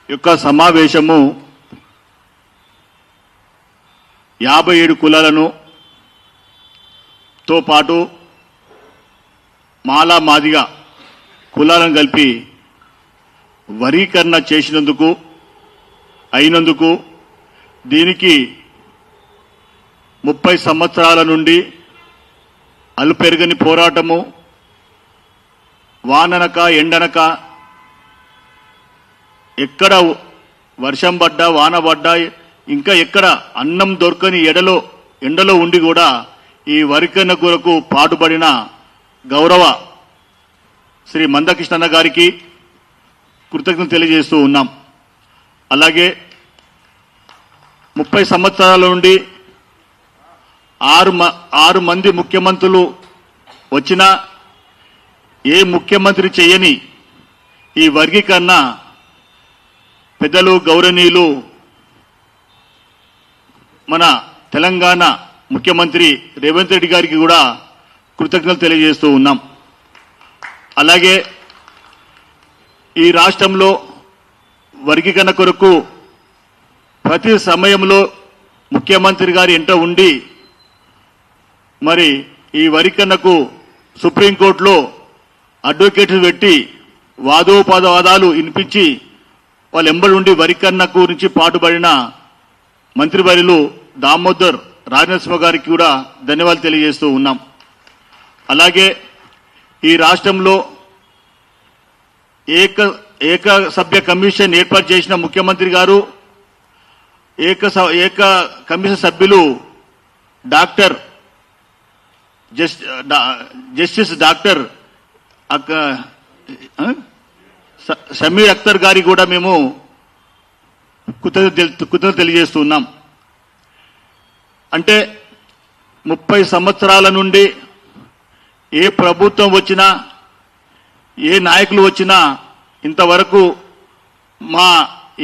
యొక్క సమావేశము 57 కులాలను తో పాటు మాలా మాదిగా కులాలను కలిపి వర్గీకరణ చేసినందుకు అయినందుకు దీనికి 30 సంవత్సరాల నుండి అలుపెరగని పోరాటము వాననక ఎండనక ఎక్కడ వర్షం పడ్డా వాన పడ్డా ఇంకా ఎక్కడ అన్నం దొరకని ఎండలో ఉండి కూడా ఈ వర్గీకరణ కొరకు పాటుపడిన గౌరవ శ్రీ మందకృష్ణన్న గారికి కృతజ్ఞతలు తెలియజేస్తూ ఉన్నాం. అలాగే 30 సంవత్సరాల నుండి 6 మంది ముఖ్యమంత్రులు వచ్చినా ఏ ముఖ్యమంత్రి చేయని ఈ వర్గీకరణ పెద్దలు గౌరవనీయులు మన తెలంగాణ ముఖ్యమంత్రి రేవంత్ రెడ్డి గారికి కూడా కృతజ్ఞతలు తెలియజేస్తూ ఉన్నాం. అలాగే ఈ రాష్ట్రంలో వర్గీకరణ కొరకు ప్రతి సమయంలో ముఖ్యమంత్రి గారి ఎంట ఉండి మరి ఈ వర్గీకరణకు సుప్రీంకోర్టులో అడ్వకేట్లు పెట్టి వాదోపవాదాలు వినిపించి వాళ్ళ ఎంబడి ఉండి వర్గీకరణ గురించి పాటుపడిన మంత్రివర్యులు దామోదర్ రాజనరసింహ గారికి కూడా ధన్యవాదాలు తెలియజేస్తూ ఉన్నాం. అలాగే ఈ రాష్ట్రంలో ఏక సభ్య కమిషన్ ఏర్పాటు చేసిన ముఖ్యమంత్రి గారు ఏక కమిషన్ సభ్యులు జస్టిస్ డాక్టర్ షమీర్ అఖ్తర్ గారికి కూడా మేము కృతజ్ఞతలు తెలియజేస్తున్నాం. అంటే 30 సంవత్సరాల నుండి ఏ ప్రభుత్వం వచ్చినా ఏ నాయకులు వచ్చినా ఇంతవరకు మా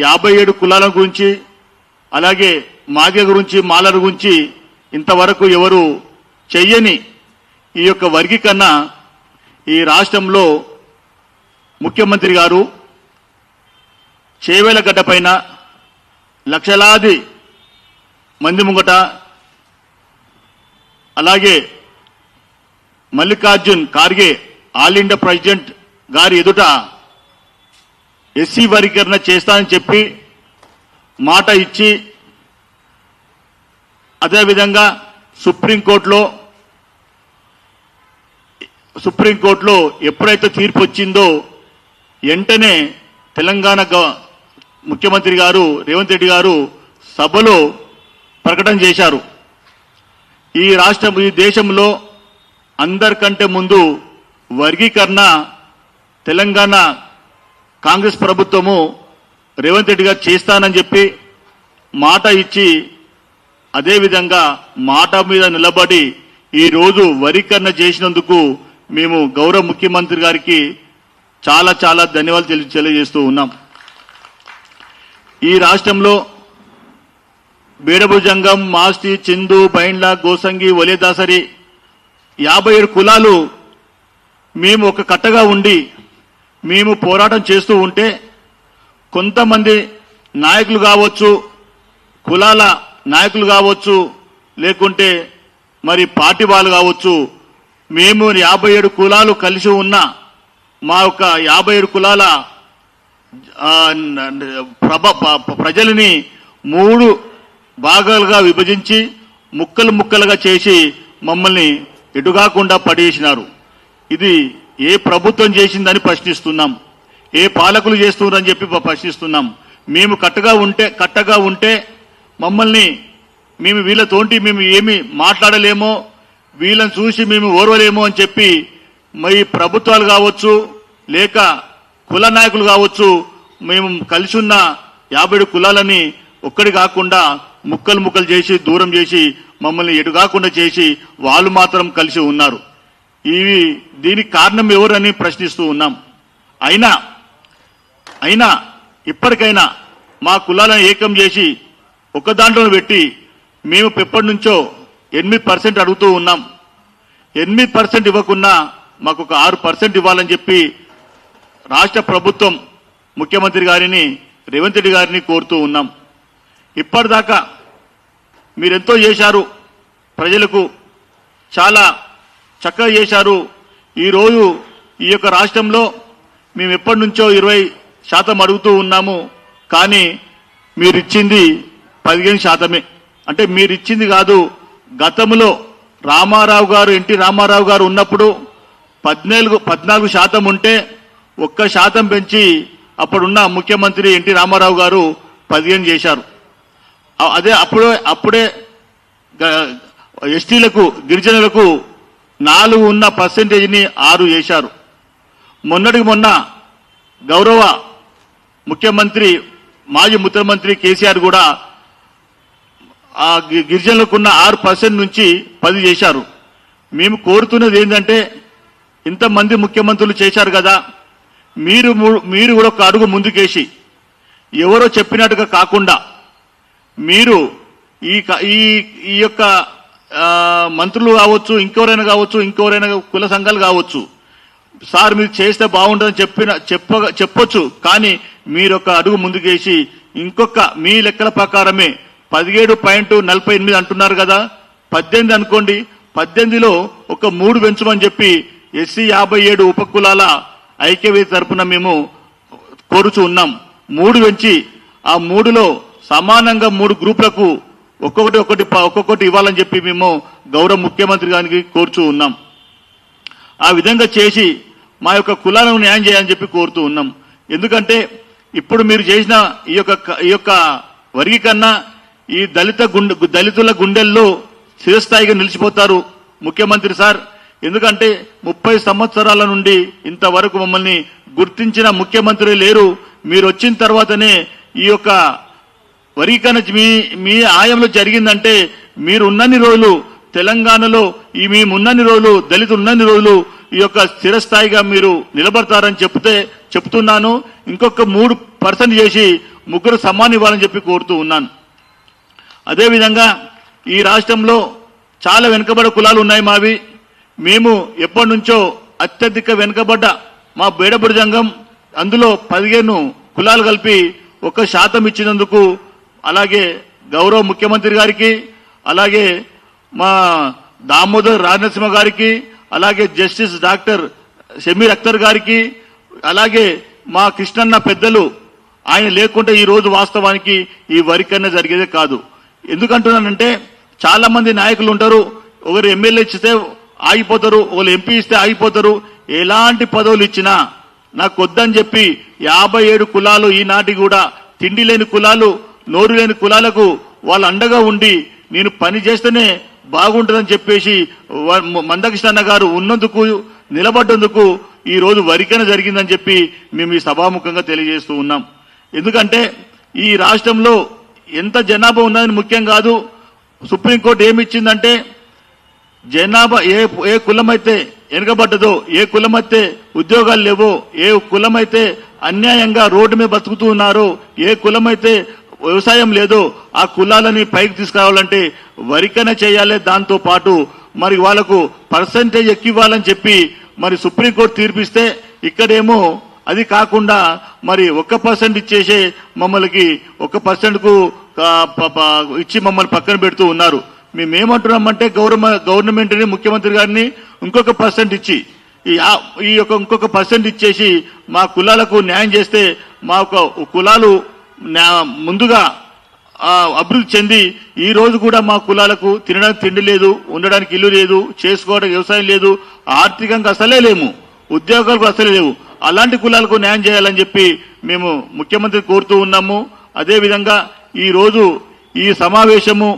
57 కులాల గురించి అలాగే మాదిగ గురించి మాలల గురించి ఇంతవరకు ఎవరు చెయ్యని ఈ యొక్క వర్గీకరణ ఈ రాష్ట్రంలో ముఖ్యమంత్రి గారు చేవేల గడ్డపైన లక్షలాది మంది ముంగట అలాగే Mallikarjun Kharge all India president గారి ఎదుట ఎస్సీ వర్గీకరణ చేస్తానని చెప్పి మాట ఇచ్చి అదేవిధంగా సుప్రీంకోర్టులో ఎప్పుడైతే తీర్పు వచ్చిందో వెంటనే తెలంగాణ ముఖ్యమంత్రి గారు రేవంత్ రెడ్డి గారు సభలో ప్రకటన చేశారు. ఈ దేశంలో అందరికంటే ముందు వర్గీకరణ తెలంగాణ కాంగ్రెస్ ప్రభుత్వము రేవంత్ రెడ్డి గారు చేస్తానని చెప్పి మాట ఇచ్చి అదేవిధంగా మాట మీద నిలబడి ఈరోజు వర్గీకరణ చేసినందుకు మేము గౌరవ ముఖ్యమంత్రి గారికి చాలా చాలా ధన్యవాదాలు తెలియజేస్తూ ఉన్నాం. ఈ రాష్ట్రంలో బేడభుజంగం మాస్టి చిందు బైండ్ల గోసంగి ఒలేదాసరి 57 కులాలు మేము ఒక కట్టగా ఉండి మేము పోరాటం చేస్తూ ఉంటే కొంతమంది నాయకులు కావచ్చు కులాల నాయకులు కావచ్చు లేకుంటే మరి పార్టీ వాళ్ళు కావచ్చు మేము 57 కులాలు కలిసి ఉన్న మా యొక్క 57 కులాల ప్రజలని 3 భాగాలుగా విభజించి ముక్కలుగా చేసి మమ్మల్ని ఎటుగాకుండా పడేసినారు. ఇది ఏ ప్రభుత్వం చేసిందని ప్రశ్నిస్తున్నాం, ఏ పాలకులు చేస్తున్నారని చెప్పి ప్రశ్నిస్తున్నాం. మేము కట్టగా ఉంటే మమ్మల్ని మేము వీళ్ళతోటి మేము ఏమి మాట్లాడలేమో వీళ్ళని చూసి మేము ఓర్వలేమో అని చెప్పి మరి ప్రభుత్వాలు కావచ్చు లేక కుల నాయకులు కావచ్చు మేము కలిసి ఉన్న 57 కులాలని ఒక్కడి కాకుండా ముక్కలు చేసి దూరం చేసి మమ్మల్ని ఎటుగాకుండా చేసి వాళ్ళు మాత్రం కలిసి ఉన్నారు. దీనికి కారణం ఎవరని ప్రశ్నిస్తూ ఉన్నాం. అయినా ఇప్పటికైనా మా కులాలను ఏకం చేసి ఒక దాంట్లో పెట్టి మేము ఎప్పటి నుంచో 8% అడుగుతూ ఉన్నాం. 8% ఇవ్వకున్నా మాకు ఒక 6% ఇవ్వాలని చెప్పి రాష్ట్ర ప్రభుత్వం ముఖ్యమంత్రి గారిని రేవంత్ రెడ్డి గారిని కోరుతూ ఉన్నాం. ఇప్పటిదాకా మీరెంతో చేశారు, ప్రజలకు చాలా చక్కగా చేశారు. ఈరోజు ఈ యొక్క రాష్ట్రంలో మేము ఎప్పటి నుంచో 20% అడుగుతూ ఉన్నాము, కానీ మీరిచ్చింది 15%. అంటే మీరిచ్చింది కాదు, గతంలో రామారావు గారు, ఎన్టీ రామారావు గారు ఉన్నప్పుడు 14% ఉంటే 1% పెంచి అప్పుడున్న ముఖ్యమంత్రి ఎన్టీ రామారావు గారు 15 చేశారు. అదే అప్పుడే ఎస్టీలకు, గిరిజనులకు 4 ఉన్న పర్సెంటేజ్ని 6 చేశారు. మొన్నటికి మొన్న గౌరవ ముఖ్యమంత్రి, మాజీ ముఖ్యమంత్రి కేసీఆర్ కూడా ఆ గిరిజనులకున్న 6% నుంచి 10 చేశారు. మేము కోరుతున్నది ఏంటంటే, ఇంతమంది ముఖ్యమంత్రులు చేశారు కదా, మీరు కూడా ఒక అడుగు ముందుకేసి ఎవరో చెప్పినట్టుగా కాకుండా మీరు ఈ యొక్క మంత్రులు కావచ్చు, ఇంకెవరైనా కుల సంఘాలు కావచ్చు, సార్ మీరు చేస్తే బాగుంటుందని చెప్పొచ్చు. కానీ మీరు ఒక అడుగు ముందుకేసి ఇంకొక మీ లెక్కల ప్రకారమే 17.48 అంటున్నారు కదా, 18 అనుకోండి. 18లో ఒక 3 పెంచమని చెప్పి ఎస్సీ 57 ఉపకులాల ఐక్యవేది తరపున మేము కోరుచూ ఉన్నాం. 3 పెంచి ఆ 3లో సమానంగా 3 గ్రూపులకు ఒక్కొక్కటి ఇవ్వాలని చెప్పి మేము గౌరవ ముఖ్యమంత్రి గారికి కోరుచూ ఉన్నాం. ఆ విధంగా చేసి మా యొక్క కులాలను న్యాయం చేయాలని చెప్పి కోరుతూ ఉన్నాం. ఎందుకంటే ఇప్పుడు మీరు చేసిన ఈ యొక్క వర్గీకరణ ఈ దళితుల గుండెల్లో చిరస్థాయిగా నిలిచిపోతారు ముఖ్యమంత్రి సార్. ఎందుకంటే 30 సంవత్సరాల నుండి ఇంతవరకు మమ్మల్ని గుర్తించిన ముఖ్యమంత్రి లేరు. మీరు వచ్చిన తర్వాతనే ఈ యొక్క వర్గీకరణ మీ ఆయంలో జరిగిందంటే, మీరు ఉన్నన్ని రోజులు తెలంగాణలో మేమున్నన్ని రోజులు, దళితులు ఉన్నన్ని రోజులు ఈ యొక్క స్థిరస్థాయిగా మీరు నిలబడతారని చెప్తున్నాను. ఇంకొక 3% చేసి 3 సమానం ఇవ్వాలని చెప్పి కోరుతూ ఉన్నాను. అదేవిధంగా ఈ రాష్ట్రంలో చాలా వెనుకబడ్డ కులాలు ఉన్నాయి మావి. మేము ఎప్పటి నుంచో అత్యధిక వెనుకబడ్డ మా బేడబడి జంగం, అందులో 15 కులాలు కలిపి 1% ఇచ్చినందుకు, అలాగే గౌరవ ముఖ్యమంత్రి గారికి, అలాగే మా దామోదర్ రాజనరసింహ గారికి, అలాగే జస్టిస్ డాక్టర్ షమీర్ అఖ్తర్ గారికి, అలాగే మా కృష్ణన్న పెద్దలు, ఆయన లేకుంటే ఈ రోజు వాస్తవానికి ఈ వర్గీకరణ జరిగేదే కాదు. ఎందుకంటున్నానంటే, చాలా మంది నాయకులు ఉంటారు, ఒకరు ఎమ్మెల్యే ఇస్తే ఆగిపోతారు, ఒకరు ఎంపీ ఇస్తే ఆగిపోతారు. ఎలాంటి పదవులు ఇచ్చినా నాకు వద్దని చెప్పి 57 కులాలు ఈనాటి కూడా తిండి లేని కులాలు, నోరు లేని కులాలకు వాళ్ళు అండగా ఉండి నేను పని చేస్తేనే బాగుంటుందని చెప్పేసి మందకృష్ణ గారు ఉన్నందుకు, నిలబడ్డందుకు ఈ రోజు వర్గీకరణ జరిగిందని చెప్పి మేము ఈ సభాముఖంగా తెలియజేస్తూ ఉన్నాం. ఎందుకంటే ఈ రాష్ట్రంలో ఎంత జనాభా ఉన్నదని ముఖ్యం కాదు. సుప్రీంకోర్టు ఏమిచ్చిందంటే, జనాభా ఏ కులమైతే వెనుకబడ్డదో, ఏ కులమైతే ఉద్యోగాలు లేవో, ఏ కులమైతే అన్యాయంగా రోడ్డు మీద బతుకుతూ ఉన్నారో, ఏ కులమైతే వ్యవసాయం లేదో ఆ కులాలని పైకి తీసుకురావాలంటే వర్గీకరణ చేయాలి. దాంతో పాటు మరి వాళ్లకు పర్సంటేజ్ ఎక్కువాలని చెప్పి మరి సుప్రీంకోర్టు తీర్పిస్తే, ఇక్కడేమో అది కాకుండా మరి 1% ఇచ్చేసే మమ్మల్ని 1%కు ఇచ్చి మమ్మల్ని పక్కన పెడుతూ ఉన్నారు. మేమేమంటున్నామంటే, గవర్నమెంట్ని, ముఖ్యమంత్రి గారిని ఇంకొక 1% ఇచ్చి ఇంకొక 1% ఇచ్చేసి మా కులాలకు న్యాయం చేస్తే మా కులాలు ముందుగా అభివృద్ధి చెంది ఈ రోజు కూడా మా కులాలకు తినడానికి తిండి లేదు, ఉండడానికి ఇల్లు లేదు, చేసుకోవడానికి వ్యవసాయం లేదు, ఆర్థికంగా అసలే లేము, ఉద్యోగాలకు అసలే లేవు. అలాంటి కులాలకు న్యాయం చేయాలని చెప్పి మేము ముఖ్యమంత్రి కోరుతూ ఉన్నాము. అదేవిధంగా ఈ రోజు ఈ సమావేశము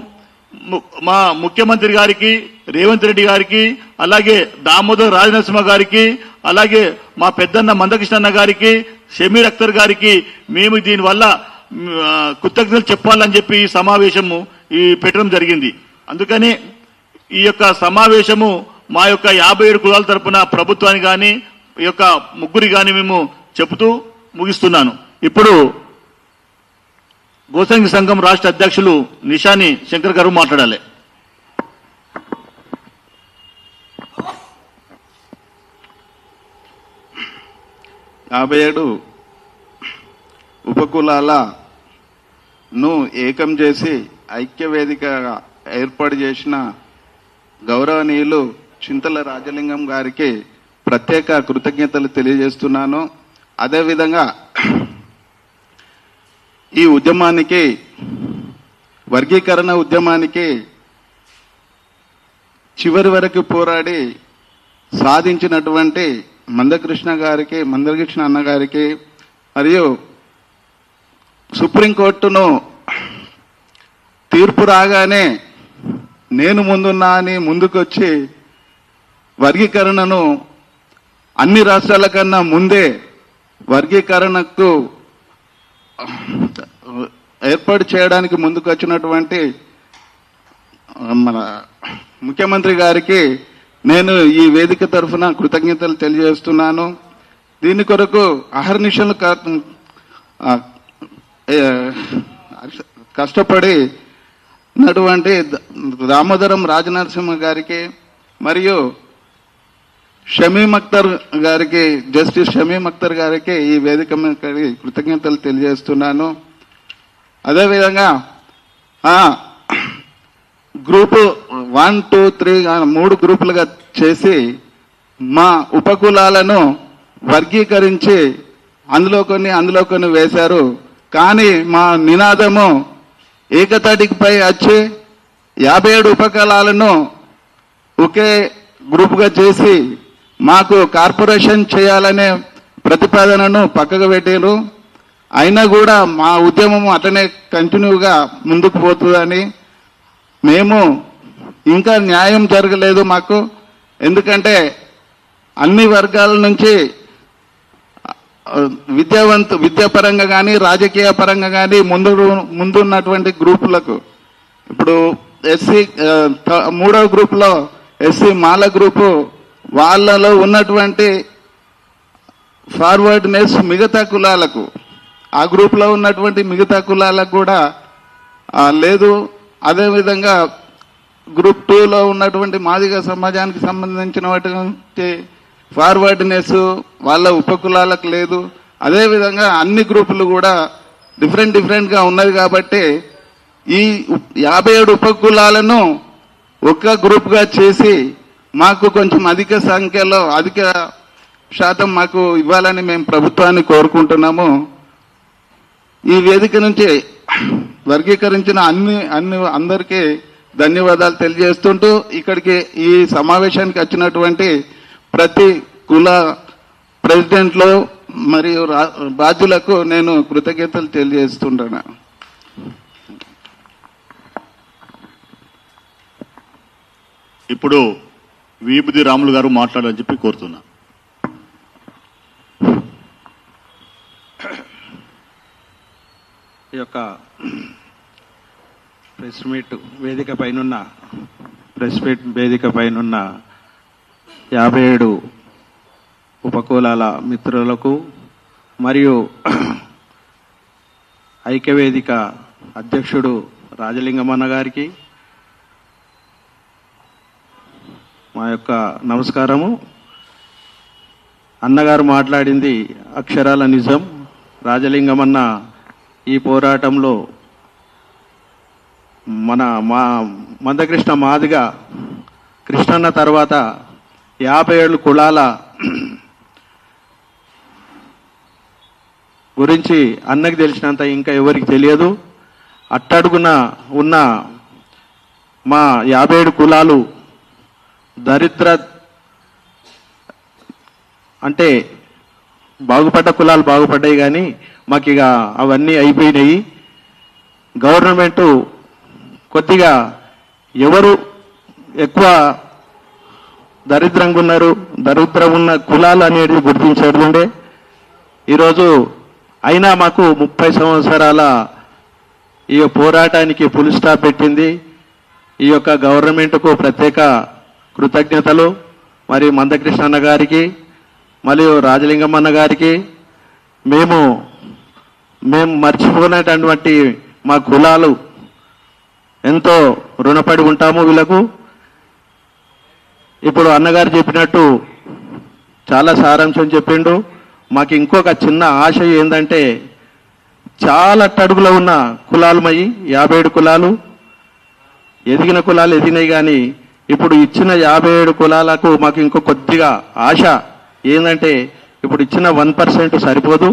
మా ముఖ్యమంత్రి గారికి, రేవంత్ రెడ్డి గారికి, అలాగే దామోదర్ రాజనరసింహ గారికి, అలాగే మా పెద్దన్న మందకృష్ణ గారికి, షమీర్ అఖ్తర్ గారికి మేము దీనివల్ల కృతజ్ఞతలు చెప్పాలని చెప్పి ఈ సమావేశము పెట్టడం జరిగింది. అందుకని ఈ యొక్క సమావేశము మా యొక్క 57 కులాల తరపున ప్రభుత్వానికి కానీ ఈ యొక్క ముగ్గురి కానీ మేము చెబుతూ ముగిస్తున్నాను. ఇప్పుడు గోసంగి సంఘం రాష్ట్ర అధ్యక్షులు నిషాని శంకర్ గారు మాట్లాడాలి. యాభై ఏడు ఉపకులాలను ఏకం చేసి ఐక్యవేదికగా ఏర్పాటు చేసిన గౌరవనీయులు చింతల రాజలింగం గారికి ప్రత్యేక కృతజ్ఞతలు తెలియజేస్తున్నాను. అదేవిధంగా ఈ ఉద్యమానికి, వర్గీకరణ ఉద్యమానికి చివరి వరకు పోరాడి సాధించినటువంటి మందకృష్ణ అన్న గారికి మరియు సుప్రీంకోర్టును తీర్పు రాగానే నేను ముందున్నా అని ముందుకొచ్చి వర్గీకరణను అన్ని రాష్ట్రాల కన్నా ముందే వర్గీకరణకు ఏర్పాటు చేయడానికి ముందుకు వచ్చినటువంటి మన ముఖ్యమంత్రి గారికి నేను ఈ వేదిక తరఫున కృతజ్ఞతలు తెలియజేస్తున్నాను. దీని కొరకు అహర్నిశలు కష్టపడి నటువంటి దామోదరం రాజనరసింహ గారికి మరియు షమీం అఖ్తర్ గారికి, జస్టిస్ షమీం అఖ్తర్ గారికి ఈ వేదిక మీద కృతజ్ఞతలు తెలియజేస్తున్నాను. అదేవిధంగా గ్రూపు 1, 2, 3 3 గ్రూపులుగా చేసి మా ఉపకులాలను వర్గీకరించి అందులో కొన్ని వేశారు. కానీ మా నినాదము ఏకతాటిపై వచ్చి 57 ఉపకులాలను ఒకే గ్రూపుగా చేసి మాకు కార్పొరేషన్ చేయాలనే ప్రతిపాదనను పక్కకు పెట్టారు. అయినా కూడా మా ఉద్యమం అట్లనే కంటిన్యూగా ముందుకు పోతుందని, మేము ఇంకా న్యాయం జరగలేదు మాకు. ఎందుకంటే అన్ని వర్గాల నుంచి విద్యాపరంగా కానీ రాజకీయ పరంగా కానీ ముందున్నటువంటి గ్రూపులకు, ఇప్పుడు ఎస్సీ 3వ గ్రూపులో ఎస్సీ మాల గ్రూపు, వాళ్ళలో ఉన్నటువంటి ఫార్వర్డ్నెస్ మిగతా కులాలకు, ఆ గ్రూప్లో ఉన్నటువంటి మిగతా కులాలకు కూడా లేదు. అదేవిధంగా గ్రూప్ 2లో ఉన్నటువంటి మాదిగ సమాజానికి సంబంధించినటువంటి ఫార్వర్డ్నెస్ వాళ్ళ ఉపకులాలకు లేదు. అదేవిధంగా అన్ని గ్రూపులు కూడా డిఫరెంట్గా ఉన్నది. కాబట్టి ఈ 57 ఉపకులాలను ఒక్క గ్రూప్గా చేసి మాకు కొంచెం అధిక శాతం మాకు ఇవ్వాలని మేము ప్రభుత్వాన్ని కోరుకుంటున్నాము. ఈ వేదిక నుంచి వర్గీకరించిన అందరికీ ధన్యవాదాలు తెలియజేస్తుంటూ, ఇక్కడికి ఈ సమావేశానికి వచ్చినటువంటి ప్రతి కుల ప్రెసిడెంట్లు మరియు బాధ్యులకు నేను కృతజ్ఞతలు తెలియజేస్తుంటున్నాను. ఇప్పుడు వీబుది రాములు గారు మాట్లాడాలని చెప్పి కోరుతున్నా. ఈ యొక్క ప్రెస్ మీట్ వేదిక పైనున్న 57 ఉపకులాల మిత్రులకు మరియు ఐక్యవేదిక అధ్యక్షుడు రాజలింగమన్న గారికి మా యొక్క నమస్కారము. అన్నగారు మాట్లాడింది అక్షరాల నిజం. రాజలింగమన్న ఈ పోరాటంలో మా మందకృష్ణ మాదిగ కృష్ణన్న తర్వాత 57 కులాల గురించి అన్నకి తెలిసినంత ఇంకా ఎవరికి తెలియదు. అట్టడుగున ఉన్న మా 57 కులాలు దరిద్ర అంటే బాగుపడ్డ కులాలు బాగుపడ్డాయి, కానీ మాకు ఇక అవన్నీ అయిపోయినాయి. గవర్నమెంటు కొద్దిగా ఎవరు ఎక్కువ దరిద్రంగా ఉన్నారు, దరిద్రం ఉన్న కులాలు అనేది గుర్తించేటుండే. ఈరోజు అయినా మాకు 30 సంవత్సరాల ఈ పోరాటానికి ఫుల్ స్టాప్ పెట్టింది. ఈ యొక్క గవర్నమెంట్కు ప్రత్యేక కృతజ్ఞతలు. మరి మందకృష్ణ గారికి మరియు రాజలింగమన్న గారికి మేము మర్చిపోయినటువంటి మా కులాలు ఎంతో రుణపడి ఉంటాము వీళ్ళకు. ఇప్పుడు అన్నగారు చెప్పినట్టు చాలా సారాంశం చెప్పిండు. మాకు ఇంకొక చిన్న ఆశ ఏంటంటే, చాలా అట్టడుగులో ఉన్న కులాలమయ్యి 57 కులాలు, ఎదిగిన కులాలు ఎదిగినాయి. కానీ ఇప్పుడు ఇచ్చిన 57 కులాలకు మాకు ఇంకో కొద్దిగా ఆశ ఏంటంటే, ఇప్పుడు ఇచ్చిన 1% సరిపోదు.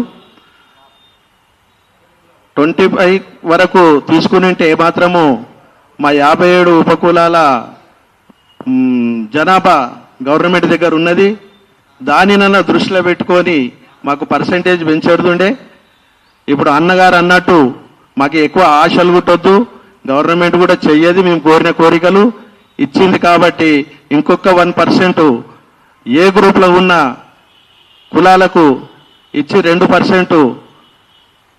25 వరకు తీసుకుని ఉంటే ఏమాత్రము మా 57 ఉపకులాల జనాభా గవర్నమెంట్ దగ్గర ఉన్నది. దానినన్నా దృష్టిలో పెట్టుకొని మాకు పర్సంటేజ్ పెంచేడుతుండే. ఇప్పుడు అన్నగారు అన్నట్టు మాకు ఎక్కువ ఆశలు కుట్టొద్దు, గవర్నమెంట్ కూడా చెయ్యదు. మేము కోరిన కోరికలు ఇచ్చింది కాబట్టి ఇంకొక 1% ఏ గ్రూప్లో ఉన్న కులాలకు ఇచ్చి 2%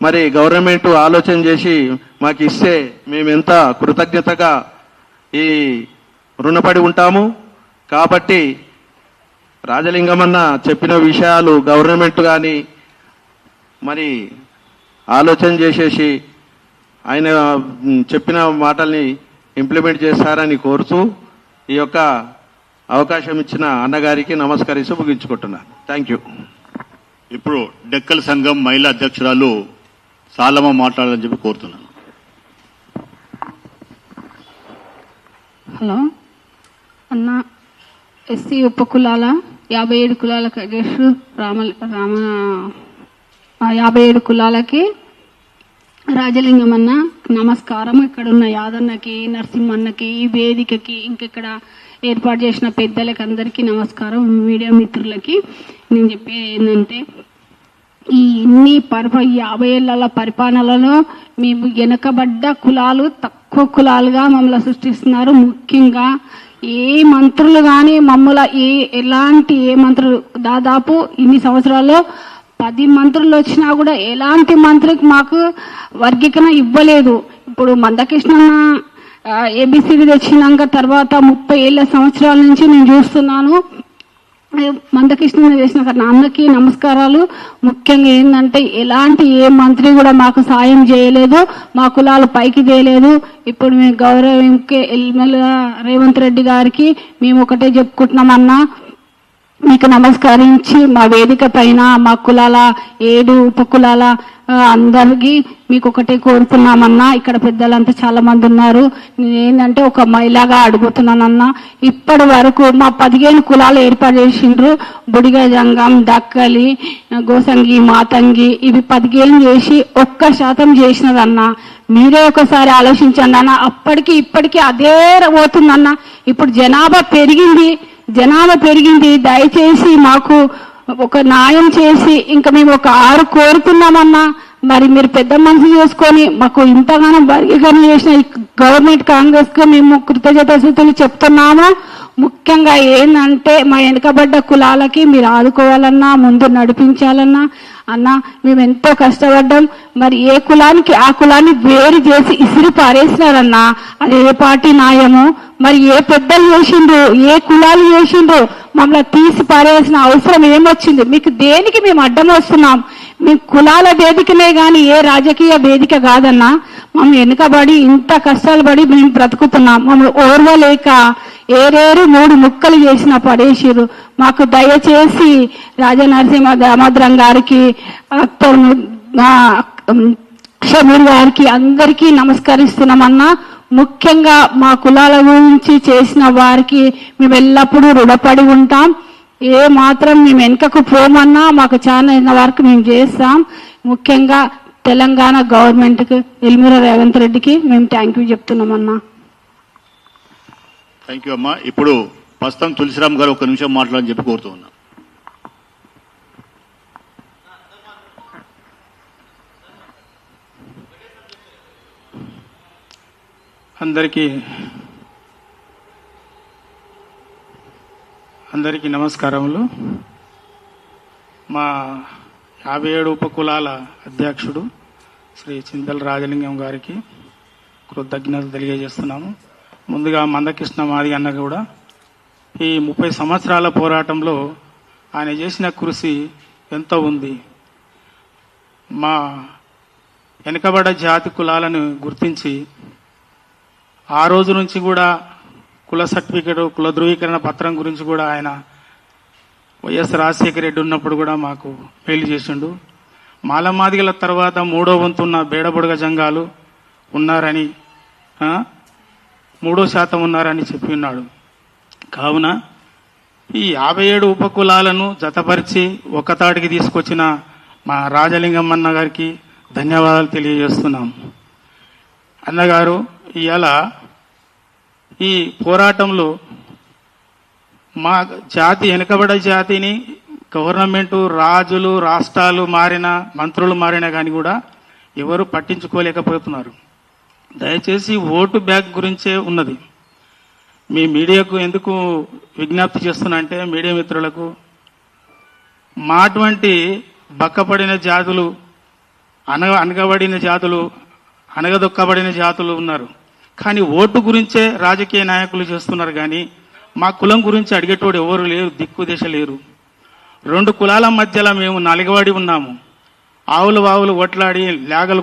మరి గవర్నమెంట్ ఆలోచన చేసి మాకు ఇస్తే మేము ఎంత కృతజ్ఞతగా ఈ రుణపడి ఉంటాము. కాబట్టి రాజలింగమన్న చెప్పిన విషయాలు గవర్నమెంట్ కానీ మరి ఆలోచన చేసేసి ఆయన చెప్పిన మాటల్ని ఇంప్లిమెంట్ చేస్తారని కోరుతూ ఈ యొక్క అవకాశం ఇచ్చిన అన్నగారికి నమస్కరిస్తూ ముగించుకుంటున్నాను. Thank you. ఇప్పుడు డెక్కల్ సంఘం మహిళా అధ్యక్షురాలు సాలమ్మ మాట్లాడాలని చెప్పి కోరుతున్నాను. హలో అన్న, ఎస్సీ ఉపకులాల 57 కులాలకు అధ్యక్షుడు 57 కులాలకి రాజలింగం అన్న నమస్కారం. ఇక్కడ ఉన్న యాదన్నకి, నరసింహన్నకి, ఈ వేదికకి, ఇంకెక్కడ ఏర్పాటు చేసిన పెద్దలకి అందరికీ నమస్కారం. మీడియా మిత్రులకి నేను చెప్పేది ఏంటంటే, ఈ 50 ఏళ్ల పరిపాలనలో మేము వెనుకబడ్డ కులాలు తక్కువ కులాలుగా మమ్మల్ని సృష్టిస్తున్నారు. ముఖ్యంగా ఏ మంత్రులు కానీ మమ్మల్ని ఎలాంటి మంత్రులు దాదాపు ఇన్ని సంవత్సరాల్లో 10 మంత్రులు వచ్చినా కూడా ఎలాంటి మంత్రికి మాకు వర్గీకరణ ఇవ్వలేదు. ఇప్పుడు మందకృష్ణన్న ఏబిసిడి తెచ్చినాక తర్వాత 30 సంవత్సరాల నుంచి నేను చూస్తున్నాను. మందకృష్ణ చేసిన నాన్నకి నమస్కారాలు. ముఖ్యంగా ఏంటంటే ఎలాంటి ఏ మంత్రి కూడా మాకు సాయం చేయలేదు, మా కులాలు పైకి తేలేదు. ఇప్పుడు మేము గౌరవంకి ఎమ్మెల్యే రేవంత్ రెడ్డి గారికి మేము ఒకటే చెప్పుకుంటున్నామన్నా, మీకు నమస్కరించి మా వేదిక పైన మా కులాల 7 ఉపకులాల అందరికీ మీకు ఒకటే కోరుతున్నామన్నా. ఇక్కడ పెద్దలంతా చాలా మంది ఉన్నారు. నేనేంటంటే ఒక మహిళగా అడుగుతున్నానన్నా, ఇప్పటి వరకు మా 15 కులాలు ఏర్పాటు చేసిండ్రు. బుడిగ జంగం, దక్కలి, గోసంగి, మాతంగి ఇవి 15 చేసి 1% చేసినదన్నా. మీరే ఒకసారి ఆలోచించండి అన్న. అప్పటికి ఇప్పటికీ అదే పోతుందన్న. ఇప్పుడు జనాభా పెరిగింది. దయచేసి మాకు ఒక న్యాయం చేసి ఇంకా మేము ఒక 6 కోరుతున్నామన్నా. మరి మీరు పెద్ద మనసు చేసుకొని మాకు ఇంతగానో వర్గీకరణ చేసిన గవర్నమెంట్ కాంగ్రెస్ కు మేము కృతజ్ఞతలు చెప్తున్నాము. ముఖ్యంగా ఏంటంటే మా వెనుకబడ్డ కులాలకి మీరు ఆదుకోవాలన్నా, ముందు నడిపించాలన్నా. అన్న మేము ఎంతో కష్టపడ్డాం. మరి ఏ కులానికి ఆ కులాన్ని వేరు చేసి ఇసిరి పారేసినారన్నా. అది ఏ పార్టీ న్యాయము? మరి ఏ పెద్దలు చేసిండ్రు, ఏ కులాలు చేసిండ్రు? మమ్మల్ని తీసి పారేసిన అవసరం ఏమొచ్చింది? మీకు దేనికి మేము అడ్డం వస్తున్నాం? మీ కులాల వేదికనే కానీ ఏ రాజకీయ వేదిక కాదన్నా. మమ్మల్ని వెనుకబడి ఇంత కష్టాలు పడి మేము బ్రతుకుతున్నాం. మమ్మల్ని ఓర్వలేక ఏరేరు 3 ముక్కలు చేసిన పడేసిరు. మాకు దయచేసి రాజనరసింహ దామోదరం గారికి, షమీర్ గారికి అందరికీ నమస్కరిస్తున్నామన్నా. ముఖ్యంగా మా కులాల గురించి చేసిన వారికి మేము ఎల్లప్పుడూ రుణపడి ఉంటాం. ఏ మాత్రం మేము వెనుకకు పోమన్నా మాకు చాలా వరకు మేము చేస్తాం. ముఖ్యంగా తెలంగాణ గవర్నమెంట్కి, ఎల్మిరా రేవంత్ రెడ్డికి మేము థ్యాంక్ యూ చెప్తున్నామన్నా. థ్యాంక్ యూ అమ్మా. ఇప్పుడు ప్రస్తుతం తులసిరామ్ గారు 1 నిమిషం మాట్లాడని చెప్పి కోరుతూ ఉన్నా. అందరికీ నమస్కారములు. మా 57 ఉపకులాల అధ్యక్షుడు శ్రీ చింతల రాజలింగం గారికి కృతజ్ఞతలు తెలియజేస్తున్నాము. ముందుగా మందకృష్ణ మాది అన్న కూడా ఈ 30 సంవత్సరాల పోరాటంలో ఆయన చేసిన కృషి ఎంతో ఉంది. మా వెనుకబడ్డ జాతి కులాలను గుర్తించి ఆ రోజు నుంచి కూడా కుల సర్టిఫికేట్, కుల ధృవీకరణ పత్రం గురించి కూడా ఆయన వైఎస్ రాజశేఖర రెడ్డి ఉన్నప్పుడు కూడా మాకు మేలు చేసిండు. మాలమాదిగల తర్వాత 3వ వంతున్న బేడబుడగ జంగాలు ఉన్నారని 3% ఉన్నారని చెప్పి ఉన్నాడు. కావున ఈ 57 ఉపకులాలను జతపరిచి ఒక్కతాటికి తీసుకొచ్చిన మా రాజలింగం అన్న గారికి ధన్యవాదాలు తెలియజేస్తున్నాం. అన్నగారు ఇవాళ ఈ పోరాటంలో మా జాతి వెనుకబడ్డ జాతిని గవర్నమెంటు రాజులు రాష్ట్రాలు మారిన మంత్రులు మారినా కానీ కూడా ఎవరు పట్టించుకోలేకపోతున్నారు. దయచేసి ఓటు బ్యాంక్ గురించే ఉన్నది. మీ మీడియాకు ఎందుకు విజ్ఞప్తి చేస్తున్నా అంటే మీడియా మిత్రులకు మా అటువంటి బక్కపడిన జాతులు అనగబడిన జాతులు అనగదొక్కబడిన జాతులు ఉన్నారు. కానీ ఓటు గురించే రాజకీయ నాయకులు చేస్తున్నారు. కానీ మా కులం గురించి అడిగేటోడు ఎవరు లేరు, దిక్కు దిశ లేరు. 2 కులాల మధ్యలో మేము నలిగబడి ఉన్నాము. ఆవులు వావులు కొట్లాడి లేగలు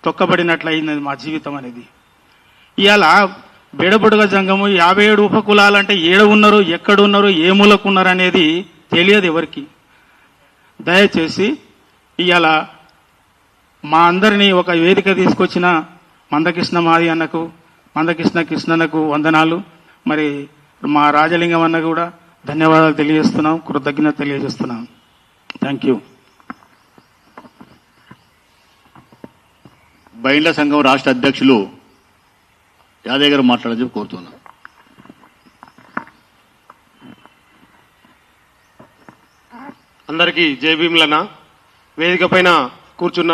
తొక్కబడినట్లు అయింది మా జీవితం అనేది. ఇవాళ బేడబుడగ జంగము 57 ఉపకులాలు అంటే ఏడ ఉన్నారు, ఎక్కడున్నారు, ఏ మూలకు ఉన్నారు అనేది తెలియదు ఎవరికి. దయచేసి ఇవాళ మా అందరినీ ఒక వేదిక తీసుకొచ్చిన మందకృష్ణ మాది అన్నకు, మందకృష్ణ కృష్ణన్నకు వందనాలు. మరి మా రాజలింగం అన్న కూడా ధన్యవాదాలు తెలియజేస్తున్నాం, కృతజ్ఞత తెలియజేస్తున్నాం. Thank you. బైండ్ల సంఘం రాష్ట్ర అధ్యక్షులు యాదయ్య గారు మాట్లాడాలని కోరుతున్నాను. అందరికీ జై భీమ్లన్న. వేదిక పైన కూర్చున్న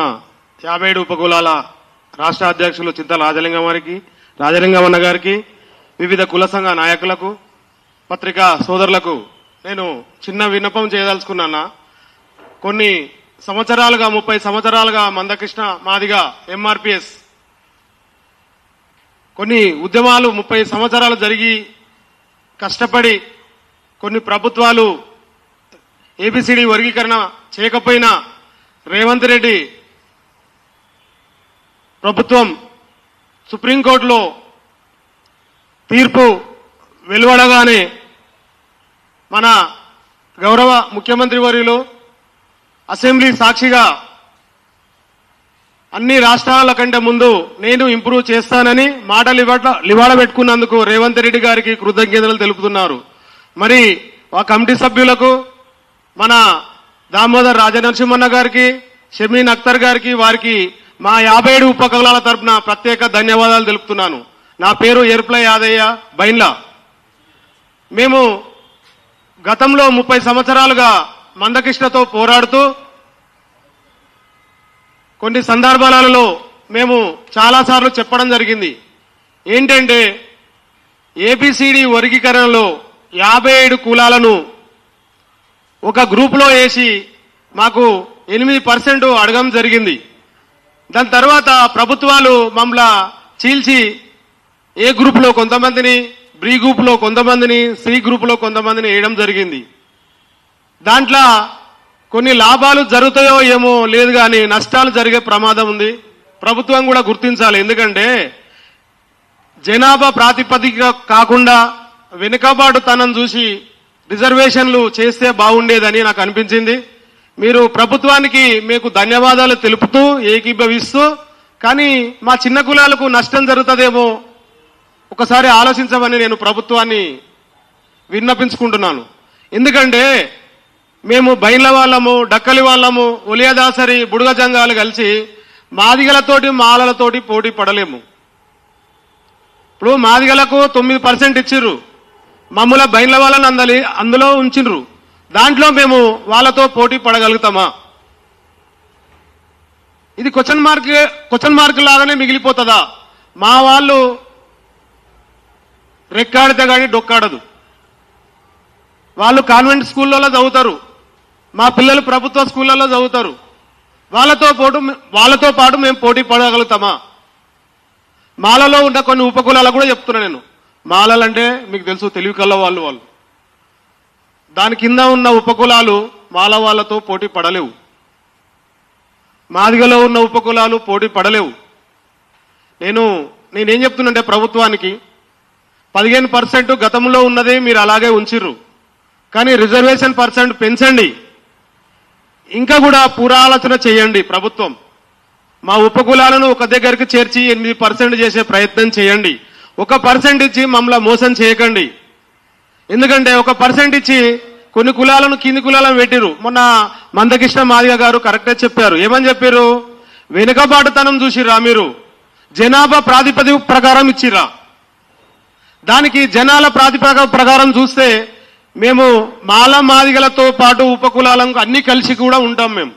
57 ఉపకులాల రాష్ట్ర అధ్యక్షులు చింతల రాజలింగం అన్న గారికి, వివిధ కుల సంఘ నాయకులకు, పత్రికా సోదరులకు నేను చిన్న విన్నపం చేయదలుచుకున్నా. కొన్ని సంవత్సరాలుగా 30 సంవత్సరాలుగా మందకృష్ణ మాదిగా ఎంఆర్పిఎస్ కొన్ని ఉద్యమాలు 30 సంవత్సరాలు జరిగి కష్టపడి కొన్ని ప్రభుత్వాలు ఏబిసిడి వర్గీకరణ చేయకపోయినా రేవంత్ రెడ్డి ప్రభుత్వం సుప్రీంకోర్టులో తీర్పు వెలువడగానే మన గౌరవ ముఖ్యమంత్రి వర్యులు అసెంబ్లీ సాక్షిగా అన్ని రాష్ట్రాల కంటే ముందు నేను ఇంప్రూవ్ చేస్తానని మాటలు లివాడ పెట్టుకున్నందుకు రేవంత్ రెడ్డి గారికి కృతజ్ఞతలు తెలుపుతున్నారు. మరి ఆ కమిటీ సభ్యులకు, మన దామోదర్ రాజనరసింహన్న గారికి, షమీన్ అఖ్తర్ గారికి, వారికి మా 57 ఉపకులాల తరపున ప్రత్యేక ధన్యవాదాలు తెలుపుతున్నాను. నా పేరు ఎర్ప్ల యాదయ్య, బైండ్ల. మేము గతంలో 30 సంవత్సరాలుగా మందకృష్ణతో పోరాడుతూ కొన్ని సందర్భాలలో మేము చాలాసార్లు చెప్పడం జరిగింది. ఏంటంటే ఏబిసిడి వర్గీకరణలో 57 కులాలను ఒక గ్రూపులో వేసి మాకు 8% అడగడం జరిగింది. దాని తర్వాత ప్రభుత్వాలు మమ్మల్ని చీల్చి ఏ గ్రూపులో కొంతమందిని, బి గ్రూపులో కొంతమందిని, సి గ్రూపులో కొంతమందిని వేయడం జరిగింది. దాంట్లో కొన్ని లాభాలు జరుగుతాయో ఏమో లేదు, కానీ నష్టాలు జరిగే ప్రమాదం ఉంది. ప్రభుత్వం కూడా గుర్తించాలి. ఎందుకంటే జనాభా ప్రాతిపదిక కాకుండా వెనుకబాటుతనం చూసి రిజర్వేషన్లు చేస్తే బాగుండేదని నాకు అనిపించింది. మీరు ప్రభుత్వానికి మీకు ధన్యవాదాలు తెలుపుతూ ఏకీభవిస్తూ, కానీ మా చిన్న కులాలకు నష్టం జరుగుతుందేమో ఒకసారి ఆలోచించమని నేను ప్రభుత్వాన్ని విన్నపించుకుంటున్నాను. ఎందుకంటే మేము బైండ్ల వాళ్ళము, డక్కలి వాళ్ళము, ఒలియాదాసరి, బుడుగ జంగాలు కలిసి మాదిగలతోటి మాలలతోటి పోటీ పడలేము. ఇప్పుడు మాదిగలకు 9% ఇచ్చిర్రు, మమ్మల బైండ్ల వాళ్ళని అందులో ఉంచిండ్రు. దాంట్లో మేము వాళ్ళతో పోటీ పడగలుగుతామా? ఇది క్వశ్చన్ మార్క్ లాగానే మిగిలిపోతుందా? మా వాళ్ళు రెక్కాడితే కానీ డొక్కాడదు. వాళ్ళు కాన్వెంట్ స్కూళ్ళలో చదువుతారు, మా పిల్లలు ప్రభుత్వ స్కూళ్ళలో చదువుతారు. వాళ్ళతో పాటు మేము పోటీ పడగలుగుతామా? మాలలో ఉన్న కొన్ని ఉపకులాలకు కూడా చెప్తున్నా నేను. మాలలంటే మీకు తెలుసు, తెలివి కల్ల వాళ్ళు. దాని కింద ఉన్న ఉపకులాలు మాల వాళ్ళతో పోటీ పడలేవు. మాదిగలో ఉన్న ఉపకులాలు పోటీ పడలేవు. నేనేం చెప్తున్నంటే ప్రభుత్వానికి 15% గతంలో ఉన్నదే మీరు అలాగే ఉంచిర్రు, కానీ రిజర్వేషన్ % పెంచండి. ఇంకా కూడా పురాలోచన చేయండి ప్రభుత్వం. మా ఉపకులాలను ఒక దగ్గరికి చేర్చి 8% చేసే ప్రయత్నం చేయండి. 1% ఇచ్చి మమ్మల్ని మోసం చేయకండి. ఎందుకంటే 1% ఇచ్చి కొన్ని కులాలను కింది కులాలను పెట్టిరు. మొన్న మందకృష్ణ మాదిగ గారు కరెక్టే చెప్పారు. ఏమని చెప్పారు? వెనుకబాటుతనం చూసిరా మీరు, జనాభా ప్రాతిపదిక ప్రకారం ఇచ్చిరా. దానికి జనాల ప్రాతిపదిక ప్రకారం చూస్తే మేము మాల మాదిగలతో పాటు ఉపకులాలకు అన్ని కలిసి కూడా ఉంటాం. మేము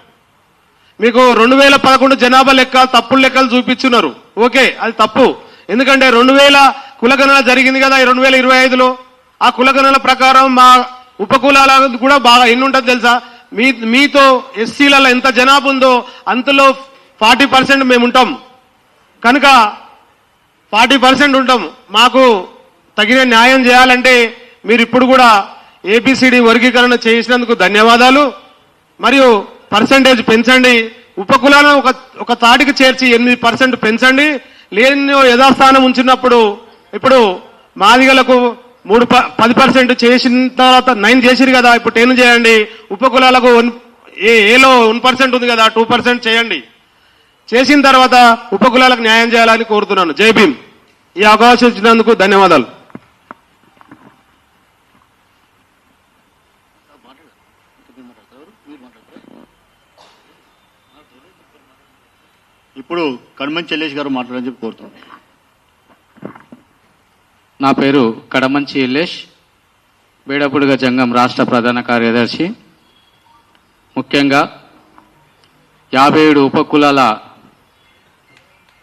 మీకు 2011 జనాభా లెక్క తప్పుడు లెక్కలు చూపించున్నారు. ఓకే, అది తప్పు. ఎందుకంటే 2000 కులగణన జరిగింది కదా 2025లో. ఆ కులగణన ప్రకారం మా ఉపకులాలకు కూడా బాగా ఎన్ని ఉంటుంది తెలుసా? మీతో ఎస్సీలలో ఎంత జనాభా ఉందో అంతలో 40% మేము ఉంటాం. కనుక 40% ఉంటాం. మాకు తగిన న్యాయం చేయాలంటే మీరు ఇప్పుడు కూడా ఏబిసిడి వర్గీకరణ చేసినందుకు ధన్యవాదాలు. మరియు పర్సంటేజ్ పెంచండి. ఉపకులాలను ఒక తాటికి చేర్చి 8% పెంచండి. లేని యథాస్థానం ఉంచినప్పుడు ఇప్పుడు మాదిగలకు 10% చేసిన తర్వాత 9 చేసిరు కదా, ఇప్పుడు 10 చేయండి. ఉపకులాలకు ఏలో 1% ఉంది కదా 2% చేయండి. చేసిన తర్వాత ఉపకులాలకు న్యాయం చేయాలని కోరుతున్నాను. జై భీమ్. ఈ అవకాశం ఇచ్చినందుకు ధన్యవాదాలు. ఇప్పుడు కడమం చెల్లేష్ గారు మాట్లాడని చెప్పి కోరుతున్నాను. నా పేరు కడమంచి ఎల్లేష్, బేడపుడుగ జంగం రాష్ట్ర ప్రధాన కార్యదర్శి. ముఖ్యంగా 57 ఉపకులాల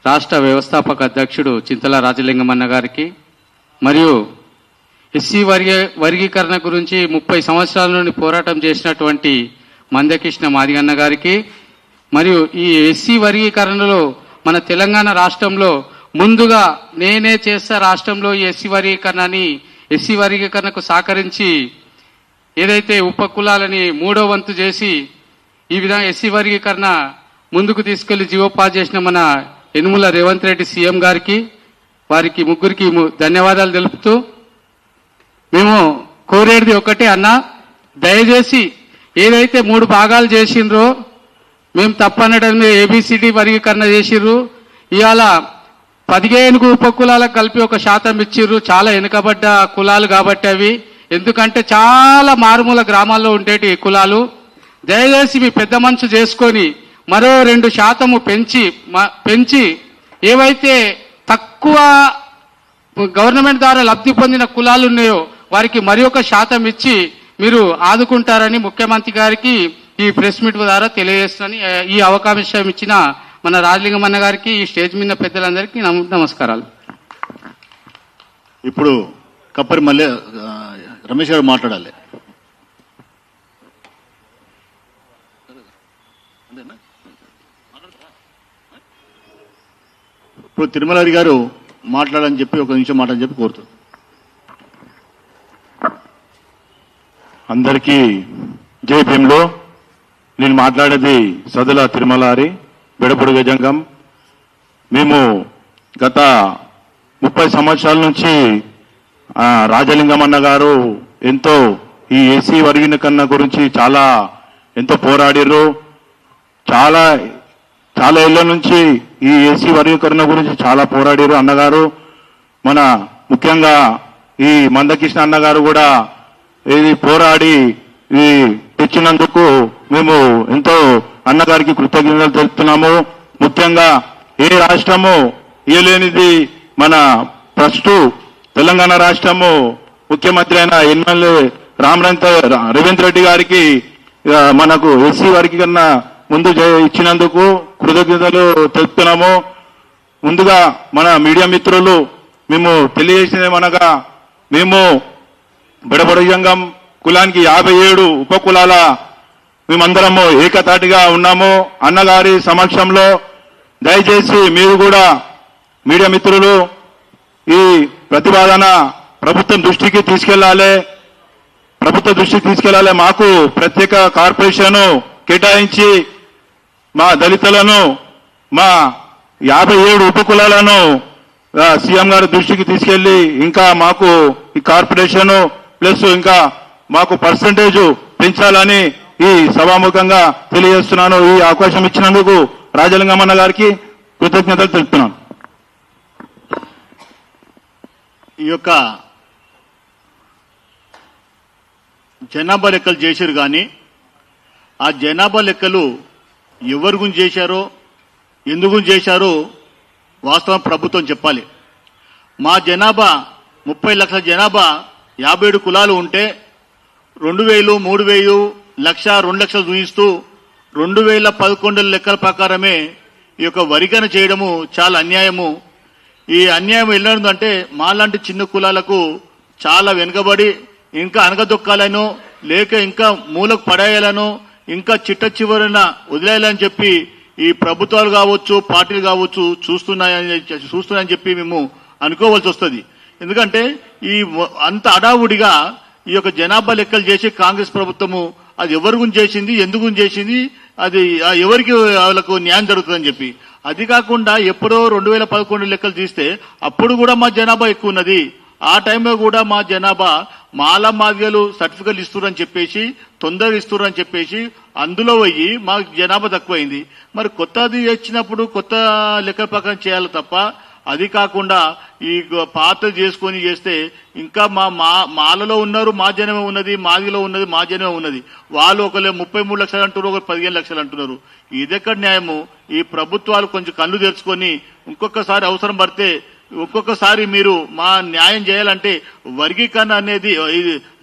రాష్ట్ర వ్యవస్థాపక అధ్యక్షుడు చింతల రాజలింగమన్న గారికి, మరియు ఎస్సీ వర్గీకరణ గురించి 30 సంవత్సరాల నుండి పోరాటం చేసినటువంటి మందకృష్ణ మాదిగన్న గారికి, మరియు ఈ ఎస్సీ వర్గీకరణలో మన తెలంగాణ రాష్ట్రంలో ముందుగా నేనే చేస్తా రాష్ట్రంలో ఈ ఎస్సీ వర్గీకరణకు సహకరించి ఏదైతే ఉపకులాలని 3వ వంతు చేసి ఈ విధంగా ఎస్సీ వర్గీకరణ ముందుకు తీసుకెళ్లి జీవో పాస్ చేసిన మన యనుమల రేవంత్ రెడ్డి సీఎం గారికి, వారికి ముగ్గురికి ధన్యవాదాలు తెలుపుతూ, మేము కోరేది ఒకటే అన్న, దయచేసి ఏదైతే 3 భాగాలు చేసిండ్రో మేము తప్పనడం ఏబిసిడి వర్గీకరణ చేసిర్రు. ఇవాళ 15 ఉపకులాలకు కలిపి 1% ఇచ్చిర్రు. చాలా వెనుకబడ్డ కులాలు కాబట్టి అవి, ఎందుకంటే చాలా మారుమూల గ్రామాల్లో ఉండేటి కులాలు. దయచేసి మీ పెద్ద మనసు చేసుకొని మరో 2% పెంచి ఏవైతే తక్కువ గవర్నమెంట్ ద్వారా లబ్ధి పొందిన కులాలు ఉన్నాయో వారికి మరి 1% ఇచ్చి మీరు ఆదుకుంటారని ముఖ్యమంత్రి గారికి ఈ ప్రెస్ మీట్ ద్వారా తెలియజేస్తానని, ఈ అవకాశం ఇచ్చిన మన రాజలింగమన్న గారికి, ఈ స్టేజ్ మీద పెద్దలందరికీ నమస్కారాలు. ఇప్పుడు కప్పరి రమేష్ గారు మాట్లాడాలి. ఇప్పుడు తిరుమలారి గారు మాట్లాడని చెప్పి 1 నిమిషం మాట్లాడని చెప్పి కోరుతారు. అందరికీ జై భీమ్లో. నేను మాట్లాడేది సదుల తిరుమలారి, బెడపుడుగ జంగం. మేము గత 30 సంవత్సరాల నుంచి రాజలింగమన్న గారు ఎంతో ఈ ఎస్సీ వర్గీకరణ గురించి ఎంతో పోరాడిర్రు. చాలా ఏళ్ల నుంచి ఈ ఎస్సీ వర్గీకరణ గురించి చాలా పోరాడిరు అన్నగారు. మన ముఖ్యంగా ఈ మందకృష్ణ అన్నగారు కూడా ఇది పోరాడి ఇది తెచ్చినందుకు మేము ఎంతో అన్నగారికి కృతజ్ఞతలు తెలుపుతున్నాము. ముఖ్యంగా ఏ రాష్ట్రము ఇయ్యలేనిది మన ఫస్ట్ తెలంగాణ రాష్ట్రము ముఖ్యమంత్రి అయిన ఎమ్మెల్యే రేవంత్ రెడ్డి గారికి మనకు ఎస్సీ వర్గీకరణ ముందు ఇచ్చినందుకు కృతజ్ఞతలు తెలుపుతున్నాము. ముందుగా మన మీడియా మిత్రులు మేము తెలియజేసినమనగా, మేము బెడబుడుగ జంగం కులానికి 57 ఉపకులాల మేమందరము ఏకతాటిగా ఉన్నాము. అన్నగారి సమక్షంలో దయచేసి మీరు కూడా మీడియా మిత్రులు ఈ ప్రతిపాదన ప్రభుత్వం దృష్టికి తీసుకెళ్లాలి. మాకు ప్రత్యేక కార్పొరేషన్ కేటాయించి మా దళితులను, మా 57 ఉపకులాలను సీఎం గారి దృష్టికి తీసుకెళ్లి ఇంకా మాకు ఈ కార్పొరేషన్ ప్లస్ ఇంకా మాకు పర్సంటేజ్ పెంచాలని ఈ సభాముఖంగా తెలియజేస్తున్నాను. ఈ అవకాశం ఇచ్చినందుకు రాజలింగమన్న గారికి కృతజ్ఞతలు తెలుపుతున్నాను. ఈ యొక్క జనాభా లెక్కలు చేశారు కానీ ఆ జనాభా లెక్కలు ఎవరి గురించి చేశారో ఎందుకు చేశారో వాస్తవం ప్రభుత్వం చెప్పాలి. మా జనాభా 30 లక్షల జనాభా 57 కులాలు ఉంటే 2000, 3000, 1,00,000, 2 లక్షలు చూపిస్తూ 2011 లెక్కల ప్రకారమే ఈ యొక్క వరికన చేయడము చాలా అన్యాయము. ఈ అన్యాయం ఎలాంటిదంటే మాలాంటి చిన్న కులాలకు చాలా వెనుకబడి ఇంకా అనగదొక్కాలనో లేక ఇంకా మూలకు పడేయాలనో ఇంకా చిట్ట చివరన వదిలేయాలని చెప్పి ఈ ప్రభుత్వాలు కావచ్చు పార్టీలు కావచ్చు చూస్తున్నాయని చెప్పి మేము అనుకోవాల్సి వస్తుంది. ఎందుకంటే ఈ అంత అడావుడిగా ఈ యొక్క జనాభా లెక్కలు చేసి కాంగ్రెస్ ప్రభుత్వము అది ఎవరి గురించి చేసింది, ఎందుకు చేసింది, అది ఎవరికి వాళ్ళకు న్యాయం జరుగుతుందని చెప్పి. అది కాకుండా ఎప్పుడో 2011 లెక్కలు తీస్తే అప్పుడు కూడా మా జనాభా ఎక్కువ ఉన్నది. ఆ టైంలో కూడా మా జనాభా మాల మాదిగలు సర్టిఫికెట్లు ఇస్తున్నారని చెప్పేసి తొందరగా ఇస్తున్నారని చెప్పేసి అందులో పోయి మా జనాభా తక్కువైంది. మరి కొత్తది వచ్చినప్పుడు కొత్త లెక్కల ప్రకారం చేయాలి తప్ప అది కాకుండా ఈ పాత చేసుకొని చేస్తే ఇంకా మాలలో ఉన్నారు మా జనమే ఉన్నది, మాదిలో ఉన్నది మా జనమే ఉన్నది. వాళ్ళు ఒకరు 33 లక్షలు అంటున్నారు, ఒకరు 15 లక్షలు అంటున్నారు. ఇదెక్కడ న్యాయము? ఈ ప్రభుత్వాలు కొంచెం కళ్ళు తెరుచుకొని ఇంకొకసారి అవసరం పడితే ఒక్కొక్కసారి మీరు మా న్యాయం చేయాలంటే వర్గీకరణ అనేది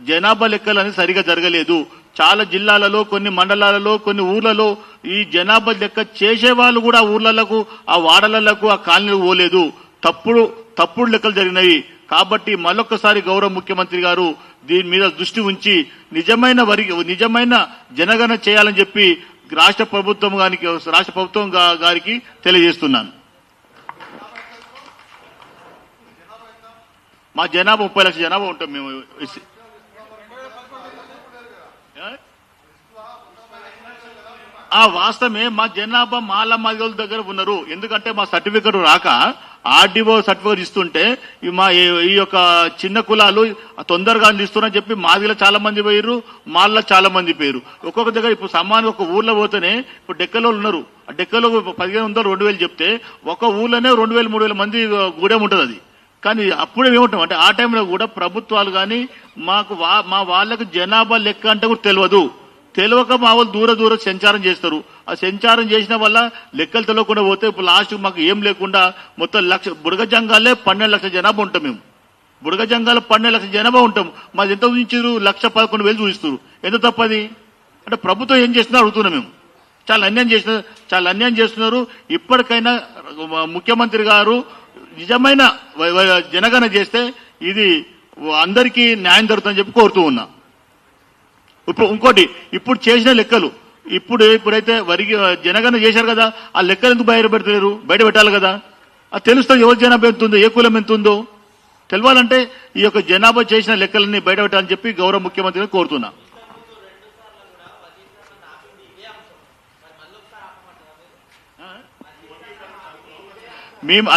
జనాభా లెక్కలు అనేది సరిగా జరగలేదు. చాలా జిల్లాలలో, కొన్ని మండలాలలో, కొన్ని ఊర్లలో ఈ జనాభా లెక్క చేసే వాళ్ళు కూడా ఊర్లకు, ఆ వాడలకు, ఆ కాలనీలకు పోలేదు. తప్పుడు లెక్కలు జరిగినాయి. కాబట్టి మరొకసారి గౌరవ ముఖ్యమంత్రి గారు దీని మీద దృష్టి ఉంచి నిజమైన జనగణన చేయాలని చెప్పి రాష్ట్ర ప్రభుత్వం గారికి తెలియజేస్తున్నాను. మా జనాభా 30 లక్షల జనాభా ఉంటాం మేము. వాస్తవమే మా జనాభా మాల మాదిగల దగ్గర ఉన్నారు. ఎందుకంటే మా సర్టిఫికెట్ రాక ఆర్డీఓ సర్టిఫికెట్ ఇస్తుంటే ఈ యొక్క చిన్న కులాలు తొందరగా ఇస్తున్నారని చెప్పి మాదిగలో చాలా మంది పోయారు, మాల్లో చాలా మంది పోయారు. ఒక్కొక్క దగ్గర ఇప్పుడు సమానం ఒక ఊర్లో పోతేనే ఇప్పుడు డెక్కలో ఉన్నారు. ఆ డెక్కలో 1500, 2000 చెప్తే ఒక ఊర్లోనే 2000, 3000 మంది గూడెం ఉంటుంది. అది కానీ అప్పుడే ఏముంటాం అంటే ఆ టైంలో కూడా ప్రభుత్వాలు కానీ మా వాళ్ళకు జనాభా లెక్క అంటే కూడా తెలియక మా వాళ్ళు దూర సంచారం చేస్తారు. ఆ సంచారం చేసిన వల్ల లెక్కలు తెలియకుండా పోతే ఇప్పుడు లాస్ట్ మాకు ఏం లేకుండా మొత్తం బుడగ జంగాలే 12 లక్షల జనాభా ఉంటాం. మేము బుడగ జంగాలు 12 లక్షల జనాభా ఉంటాం. మాది ఎంత చూపించారు? 1,11,000 చూపిస్తారు. ఎంత తప్పది అంటే ప్రభుత్వం ఏం చేస్తుందో అడుగుతున్నాం. మేము చాలా అన్యాయం చేస్తున్నారు. ఇప్పటికైనా ముఖ్యమంత్రి గారు నిజమైన జనగణన చేస్తే ఇది అందరికీ న్యాయం జరుగుతుందని చెప్పి కోరుతూ ఉన్నా. ఇంకోటి ఇప్పుడు చేసిన లెక్కలు ఇప్పుడైతే జనగణన చేశారు కదా, ఆ లెక్కలు ఎందుకు బయట పెట్టాలి కదా. అది తెలుస్తుంది ఎవరి జనాభా ఎంత ఉందో, ఏ కులం ఎంత ఉందో తెలవాలంటే ఈ యొక్క జనాభా చేసిన లెక్కలన్నీ బయట పెట్టాలని చెప్పి గౌరవ ముఖ్యమంత్రిని కోరుతున్నా. మేము